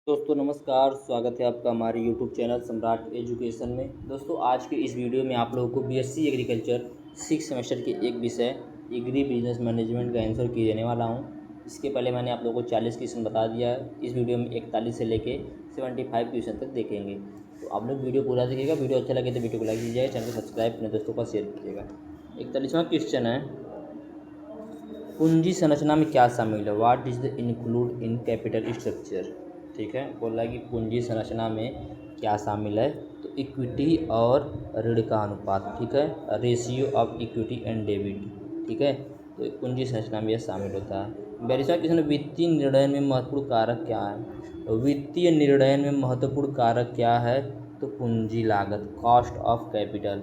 दोस्तों नमस्कार, स्वागत है आपका हमारे यूट्यूब चैनल सम्राट एजुकेशन में। दोस्तों आज के इस वीडियो में आप लोगों को बीएससी एग्रीकल्चर 6 सेमेस्टर के एक विषय एग्री बिजनेस मैनेजमेंट का आंसर की देने वाला हूं। इसके पहले मैंने आप लोगों को 40 क्वेश्चन बता दिया है। इस वीडियो में 41 से लेके 75 क्वेश्चन तक देखेंगे। तो आप लोग वीडियो पूरा देखिएगा। वीडियो अच्छा लगे तो वीडियो को लाइक कीजिएगा, चैनल को सब्सक्राइब अपने दोस्तों का शेयर कीजिएगा। 41वां क्वेश्चन है, पूंजी संरचना में क्या शामिल है? What is the include in capital structure. ठीक है, बोल रहा है कि पूंजी संरचना में क्या शामिल है। तो इक्विटी और ऋण का अनुपात, ठीक है, ratio of equity and debit, ठीक है। तो पूंजी संरचना में यह शामिल होता है। 42वां क्वेश्चन, वित्तीय निर्णय में महत्वपूर्ण कारक क्या है? तो वित्तीय निर्णय में महत्वपूर्ण कारक क्या है? तो पूंजी लागत, कॉस्ट ऑफ कैपिटल।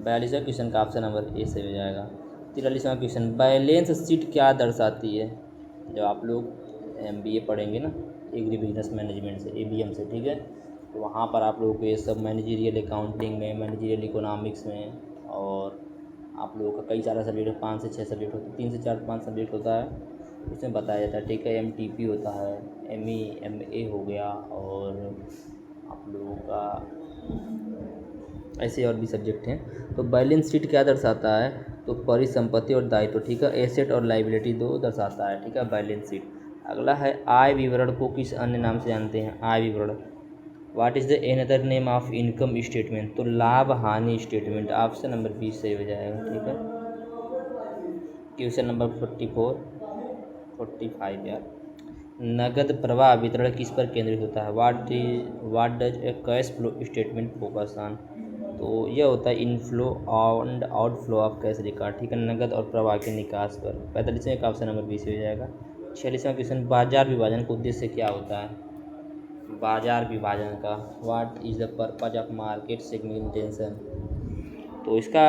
42वां क्वेश्चन का ऑप्शन नंबर ए सही हो जाएगा। 43वां क्वेश्चन, बैलेंस शीट क्या दर्शाती है? जब आप लोग एमबीए पढ़ेंगे ना एग्री बिजनेस मैनेजमेंट से, एबीएम से, ठीक है, तो वहाँ पर आप लोगों को ये सब मैनेजरियल अकाउंटिंग में, मैनेजरियल इकोनॉमिक्स में, और आप लोगों का कई सारा सब्जेक्ट 5 से 6 सब्जेक्ट होते हैं, 3 से 4 5 सब्जेक्ट होता है, उसमें बताया जाता है, ठीक है। एमटीपी होता है, एमई एमए हो गया, और आप लोगों का ऐसे और भी सब्जेक्ट हैं। तो बैलेंस शीट क्या दर्शाता है? तो परिसंपत्ति और दायित्व, ठीक है, एसेट और लाइबिलिटी दो दर्शाता है, ठीक है, बैलेंस शीट। अगला है, आय विवरण को किस अन्य नाम से जानते हैं? आय विवरण। What is the another name of income statement? तो लाभ हानि स्टेटमेंट। ऑप्शन नंबर 20 सही हो जाएगा, ठीक है। क्वेश्चन नंबर 45 यार, नगद प्रवाह वितरण किस पर केंद्रित होता है? What does a cash flow statement focus on? तो यह होता है inflow and outflow of cash record, ठीक है, नगद और प्रवाह के निकास पर। 45वें का ऑप्शन नंबर 20 हो जाएगा। 46वां क्वेश्चन, बाजार विभाजन का उद्देश्य क्या होता है? बाजार विभाजन का, what is the purpose of market segmentation? तो इसका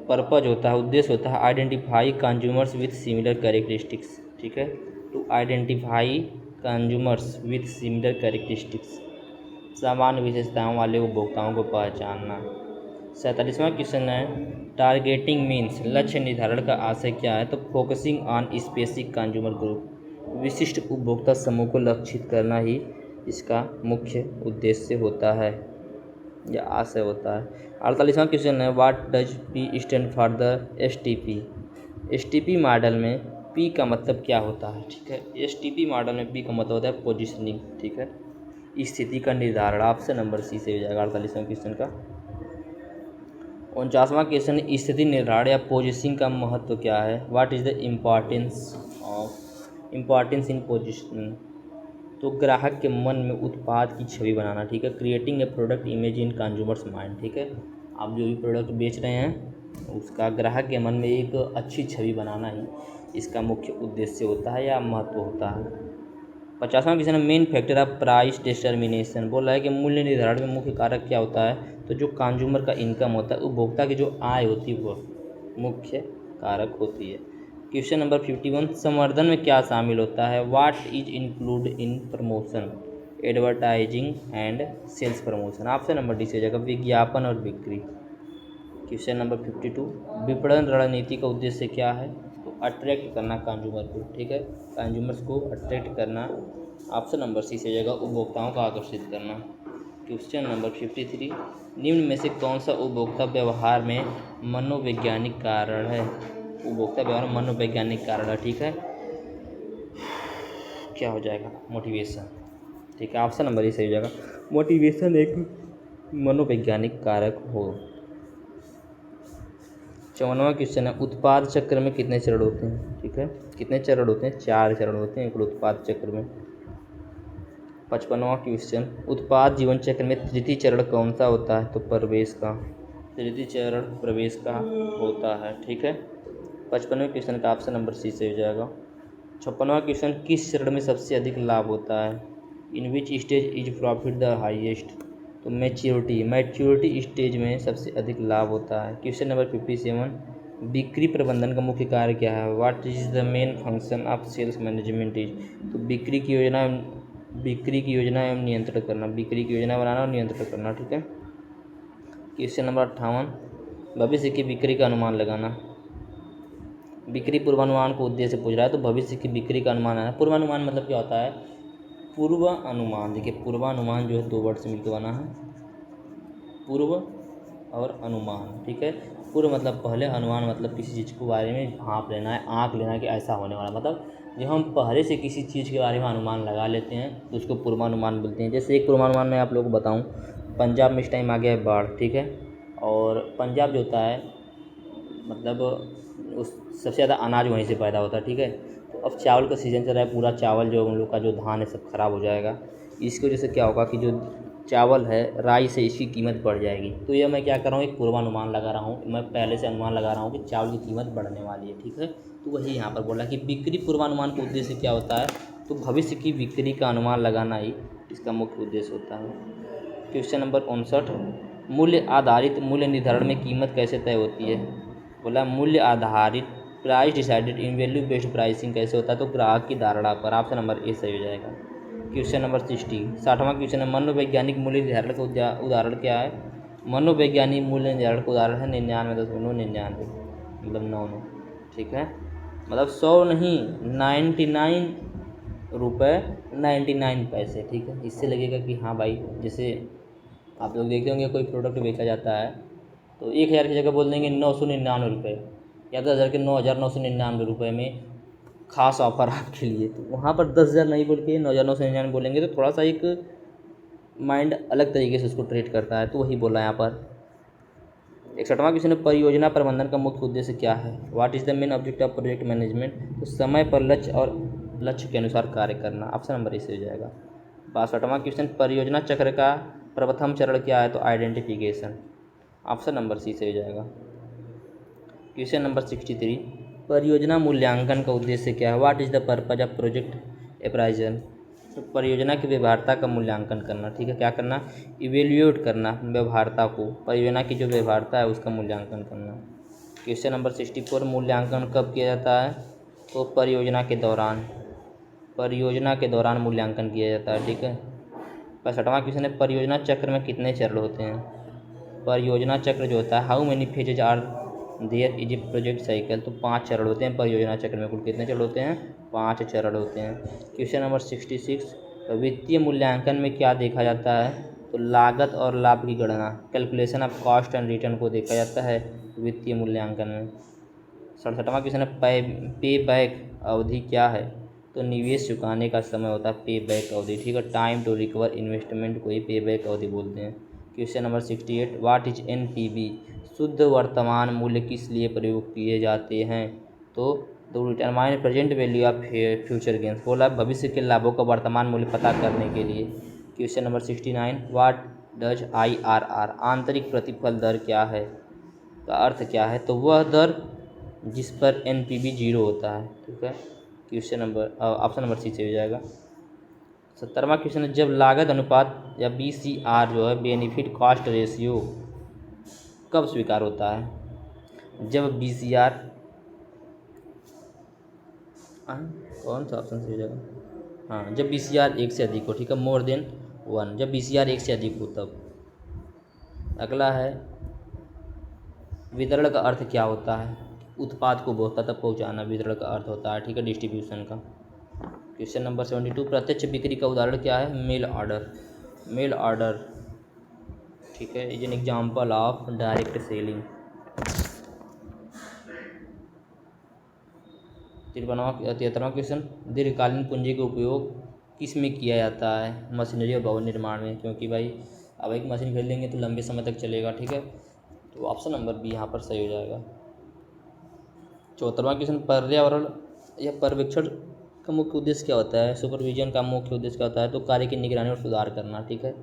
पर्पज होता है, उद्देश्य होता है, identify consumers with similar characteristics, ठीक है, to identify consumers with similar characteristics, सामान्य विशेषताओं वाले उपभोक्ताओं को पहचानना। 47वां क्वेश्चन है, टारगेटिंग मीन्स, लक्ष्य निर्धारण का आशय क्या है? तो focusing on specific consumer group, विशिष्ट उपभोक्ता समूह को लक्षित करना ही इसका मुख्य उद्देश्य होता है या आशय होता है। 48वां क्वेश्चन है, what does P stand for the STP? STP model में पी का मतलब क्या होता है? ठीक है, एसटीपी मॉडल में पी का मतलब होता है पोजिशनिंग, ठीक है, स्थिति का निर्धारण। ऑप्शन नंबर सी से हो जाएगा 48वां क्वेश्चन का। 49वां क्वेश्चन, स्थिति निर्धारण या पोजिशनिंग का महत्व क्या है? What is the importance in positioning? तो ग्राहक के मन में उत्पाद की छवि बनाना, ठीक है, creating a product image in consumers mind, ठीक है, आप जो भी प्रोडक्ट बेच रहे हैं उसका ग्राहक के मन में एक अच्छी छवि बनाना ही इसका मुख्य उद्देश्य होता है या महत्व होता है। 50वां question, main factor of price determination, बोल रहा है कि मूल्य निर्धारण में मुख्य कारक क्या होता है? तो जो कंज्यूमर का इनकम होता है, उपभोक्ता की जो आय होती है, वह मुख्य कारक होती है। क्वेश्चन नंबर 51, संवर्धन में क्या शामिल होता है? What is include in promotion, advertising and sales promotion? Option number D से हो जाएगा, विज्ञापन और बिक्री। क्वेश्चन नंबर 52, विपणन रणनीति का उद्देश्य क्या है? तो अट्रैक्ट करना कंज्यूमर को, ठीक है, कंज्यूमर्स को अट्रैक्ट करना। ऑप्शन नंबर सी से हो जाएगा, उपभोक्ताओं को आकर्षित करना। क्वेश्चन नंबर 53, निम्न में से कौन सा उपभोक्ता व्यवहार में मनोवैज्ञानिक कारण है? उपभोक्ता व्यवहार मनोवैज्ञानिक कारण है, ठीक है, क्या हो जाएगा? मोटिवेशन, ठीक है, ऑप्शन नंबर ए सही हो जाएगा, मोटिवेशन एक मनोवैज्ञानिक कारक हो। 54वां क्वेश्चन है, उत्पाद चक्र में कितने चरण होते हैं? ठीक है, कितने चरण होते हैं? 4 चरण होते हैं एक उत्पाद चक्र में। 55वां क्वेश्चन, उत्पाद जीवन चक्र में तृतीय चरण कौन सा होता है? तो प्रवेश का, तृतीय चरण प्रवेश का होता है, ठीक है। 55वें क्वेश्चन का ऑप्शन नंबर सी से हो जाएगा। 56वां क्वेश्चन, किस चरण में सबसे अधिक लाभ होता है? In which stage is profit the highest? तो मैच्योरिटी स्टेज में सबसे अधिक लाभ होता है। क्वेश्चन नंबर 57, बिक्री प्रबंधन का मुख्य कार्य क्या है? What is the main function of sales management is? तो बिक्री की योजना एवं नियंत्रण करना, बिक्री की योजना बनाना और नियंत्रण करना, ठीक है। क्वेश्चन नंबर 58, भविष्य की बिक्री का अनुमान लगाना, बिक्री पूर्वानुमान को उद्देश्य पूछ रहा है, तो भविष्य की बिक्री का अनुमान है। पूर्वानुमान मतलब क्या होता है? पूर्वानुमान, देखिए पूर्वानुमान जो है 2 वर्ड से मिलकर बना है, पूर्व और अनुमान। ठीक है, पूर्व मतलब पहले, अनुमान मतलब किसी चीज़ के बारे में भांप लेना है, आँक लेना है कि ऐसा होने वाला, मतलब जब हम पहले से किसी चीज़ के बारे में अनुमान लगा लेते हैं तो उसको पूर्वानुमान बोलते हैं। जैसे एक पूर्वानुमान मैं आप लोगों को बताऊं, पंजाब में इस टाइम आ गया है बाढ़, ठीक है, और पंजाब जो होता है मतलब उस सबसे ज़्यादा अनाज वहीं से पैदा होता है। ठीक है, तो अब चावल का सीज़न चल रहा है, पूरा चावल जो उन लोग का जो धान है सब खराब हो जाएगा। इसकी वजह से क्या होगा कि जो चावल है, राई से इसकी कीमत बढ़ जाएगी। तो ये मैं क्या कर रहा हूँ, एक पूर्वानुमान लगा रहा हूँ, मैं पहले से अनुमान लगा रहा हूँ कि चावल की कीमत बढ़ने वाली है। ठीक है, तो वही यहाँ पर बोला कि बिक्री पूर्वानुमान का उद्देश्य क्या होता है, तो भविष्य की बिक्री का अनुमान लगाना ही इसका मुख्य उद्देश्य होता है। क्वेश्चन नंबर 59, मूल्य आधारित मूल्य निर्धारण में कीमत कैसे तय होती है। बोला मूल्य आधारित, price decided in value based pricing कैसे होता है, तो ग्राहक की धारणा पर। ऑप्शन नंबर ए सही हो जाएगा। क्वेश्चन नंबर 60वां क्वेश्चन है, मनोवैज्ञानिक मूल्य निर्धारण का उदाहरण क्या है। मनोवैज्ञानिक मूल्य निर्धारण का उदाहरण है 99.99, मतलब 9। ठीक है, मतलब 100 नहीं, 99 रुपये 99 पैसे। ठीक है, इससे लगेगा कि हाँ भाई, जैसे आप लोग देखते होंगे कोई प्रोडक्ट बेचा जाता है तो 1000 की जगह बोल देंगे 999 रुपये, या 10,000 के 9,999 रुपये में खास ऑफर आपके लिए। तो वहाँ पर 10,000 नहीं बोल के 9,999 बोलेंगे तो थोड़ा सा एक माइंड अलग तरीके से उसको ट्रीट करता है, तो वही बोला यहाँ पर। 61वां क्वेश्चन है, परियोजना प्रबंधन का मुख्य उद्देश्य क्या है। What is the main object of project management, तो समय पर लक्ष्य और लक्ष्य के अनुसार कार्य करना। ऑप्शन नंबर ए से हो जाएगा। 62वां क्वेश्चन, परियोजना चक्र का प्रथम चरण क्या है, तो आइडेंटिफिकेशन। ऑप्शन नंबर सी से हो जाएगा। क्वेश्चन नंबर 63, परियोजना मूल्यांकन का उद्देश्य क्या है। What is the purpose of project appraisal, तो परियोजना की व्यवहार्यता का मूल्यांकन करना। ठीक है, क्या करना, इवेल्यूएट करना व्यवहार्यता को, परियोजना की जो व्यवहार्यता है उसका मूल्यांकन करना। क्वेश्चन नंबर 64, मूल्यांकन कब किया जाता है, तो परियोजना के दौरान, परियोजना के दौरान मूल्यांकन किया जाता है। ठीक है, 65वां क्वेश्चन है, परियोजना चक्र में कितने चरण होते हैं। परियोजना चक्र जो होता है, how many phases are there is a project cycle, तो 5 चरण होते हैं परियोजना चक्र में। कुल कितने चरण होते हैं, 5 चरण होते हैं। क्वेश्चन नंबर 66, वित्तीय मूल्यांकन में क्या देखा जाता है, तो लागत और लाभ की गणना, calculation of cost and return को देखा जाता है वित्तीय मूल्यांकन में। 67वां क्वेश्चन है, पे बैक अवधि क्या है, तो निवेश चुकाने का समय होता है पे बैक अवधि। ठीक है, टाइम टू रिकवर इन्वेस्टमेंट को ही पे बैक अवधि बोलते हैं। Question number 68, what is NPV, शुद्ध वर्तमान मूल्य किस लिए प्रयोग किए जाते हैं, तो determine present value of future gains, बोला भविष्य के लाभों का वर्तमान मूल्य पता करने के लिए। Question number 69, what does IRR, आंतरिक प्रतिफल दर क्या है, का अर्थ क्या है, तो वह दर जिस पर एनपीवी 0 होता है। ठीक है, question number option number C से हो जाएगा। 70वां क्वेश्चन है, जब लागत अनुपात या बीसीआर जो है, बेनिफिट कॉस्ट रेशियो, कब स्वीकार होता है। जब बीसीआर, कौन सा ऑप्शन सही हो जाएगा, हाँ, जब बीसीआर 1 से अधिक हो। ठीक है, मोर देन 1, जब बीसीआर 1 से अधिक हो तब। अगला है, वितरण का अर्थ क्या होता है, उत्पाद को उपभोक्ता तक पहुंचाना वितरण का अर्थ होता है। ठीक है, डिस्ट्रीब्यूशन का। क्वेश्चन नंबर 72, प्रत्यक्ष बिक्री का उदाहरण क्या है, मेल ऑर्डर, मेल ऑर्डर। ठीक है, is an example of direct selling. 73वां क्वेश्चन, दीर्घकालीन पूंजी का उपयोग किस में किया जाता है, मशीनरी और भवन निर्माण में, क्योंकि भाई अब एक मशीन खरीद लेंगे तो लंबे समय तक चलेगा। ठीक है, तो ऑप्शन नंबर बी यहाँ पर सही हो जाएगा। 74वां क्वेश्चन, पर्यावरण या पर्यवेक्षण का मुख्य उद्देश्य क्या होता है, सुपरविजन का मुख्य उद्देश्य क्या होता है, तो कार्य की निगरानी और सुधार करना। ठीक है,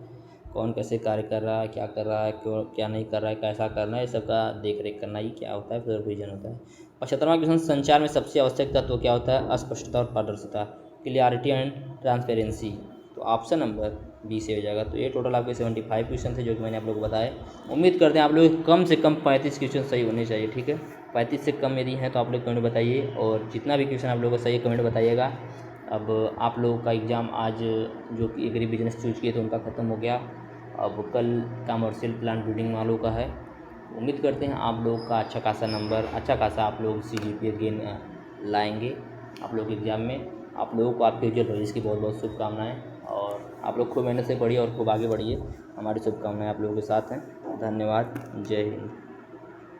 कौन कैसे कार्य कर रहा है, क्या कर रहा है, क्यों क्या नहीं कर रहा है, कैसा करना है, ये सब का देख रेख करना, ही क्या होता है, सुपरविजन होता है। 75वां क्वेश्चन, संचार में सबसे आवश्यक तत्व क्या होता है, अस्पष्टता और पारदर्शिता, क्लियरिटी एंड ट्रांसपेरेंसी, तो ऑप्शन नंबर बी से हो जाएगा। तो ये टोटल आपके 75 क्वेश्चन थे जो कि मैंने आप लोग को बताए। उम्मीद करते हैं आप लोग कम से कम 35 क्वेश्चन सही होने चाहिए। ठीक है, 35 से कम यदि हैं तो आप लोग कमेंट बताइए, और जितना भी क्वेश्चन आप लोगों को सही है कमेंट बताइएगा। अब आप लोगों का एग्ज़ाम आज जो कि एग्री बिजनेस चूज किए तो उनका ख़त्म हो गया, अब कल कमर्शियल प्लांट बिल्डिंग वालों का है। उम्मीद करते हैं आप लोग का अच्छा खासा नंबर, अच्छा खासा आप लोग CGPA गेन लाएंगे आप लोग एग्ज़ाम में। आप लोगों को आपके उज्जवल भविष्य की बहुत बहुत शुभकामनाएं। आप लोग खूब मेहनत से पढ़िए और खूब आगे बढ़िए। हमारी शुभकामनाएं आप लोगों के साथ हैं। धन्यवाद। जय हिंद।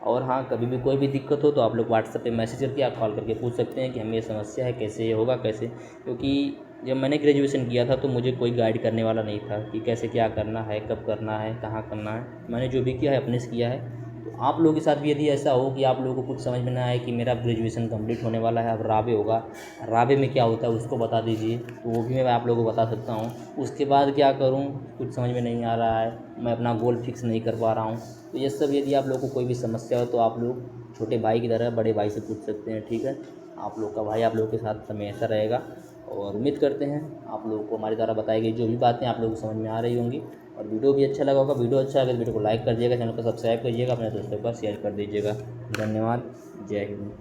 और हाँ, कभी भी कोई भी दिक्कत हो तो आप लोग व्हाट्सएप पे मैसेज करके आप कॉल करके पूछ सकते हैं कि हमें ये समस्या है, कैसे ये होगा कैसे। क्योंकि जब मैंने ग्रेजुएशन किया था तो मुझे कोई गाइड करने वाला नहीं था कि कैसे क्या करना है, कब करना है, कहाँ करना है। मैंने जो भी किया है अपने से किया है। तो आप लोगों के साथ भी यदि ऐसा हो कि आप लोगों को कुछ समझ में ना आए कि मेरा ग्रेजुएशन कंप्लीट होने वाला है, अब राबे होगा, राबे में क्या होता है उसको बता दीजिए, तो वो भी मैं आप लोगों को बता सकता हूँ। उसके बाद क्या करूँ, कुछ समझ में नहीं आ रहा है, मैं अपना गोल फिक्स नहीं कर पा रहा हूँ, तो ये सब यदि आप लोगों को कोई भी समस्या हो तो आप लोग छोटे भाई की तरह बड़े भाई से पूछ सकते हैं। ठीक है, आप लोग का भाई आप लोगों के साथ हमेशा रहेगा। और उम्मीद करते हैं आप लोगों को हमारी द्वारा बताई गई जो भी बातें आप लोगों को समझ में आ रही होंगी। और वीडियो भी अच्छा लगा होगा। वीडियो अच्छा लगे तो वीडियो को लाइक कर दिएगा, चैनल को सब्सक्राइब करिएगा, अपने दोस्तों का शेयर कर दीजिएगा। धन्यवाद। जय हिंद।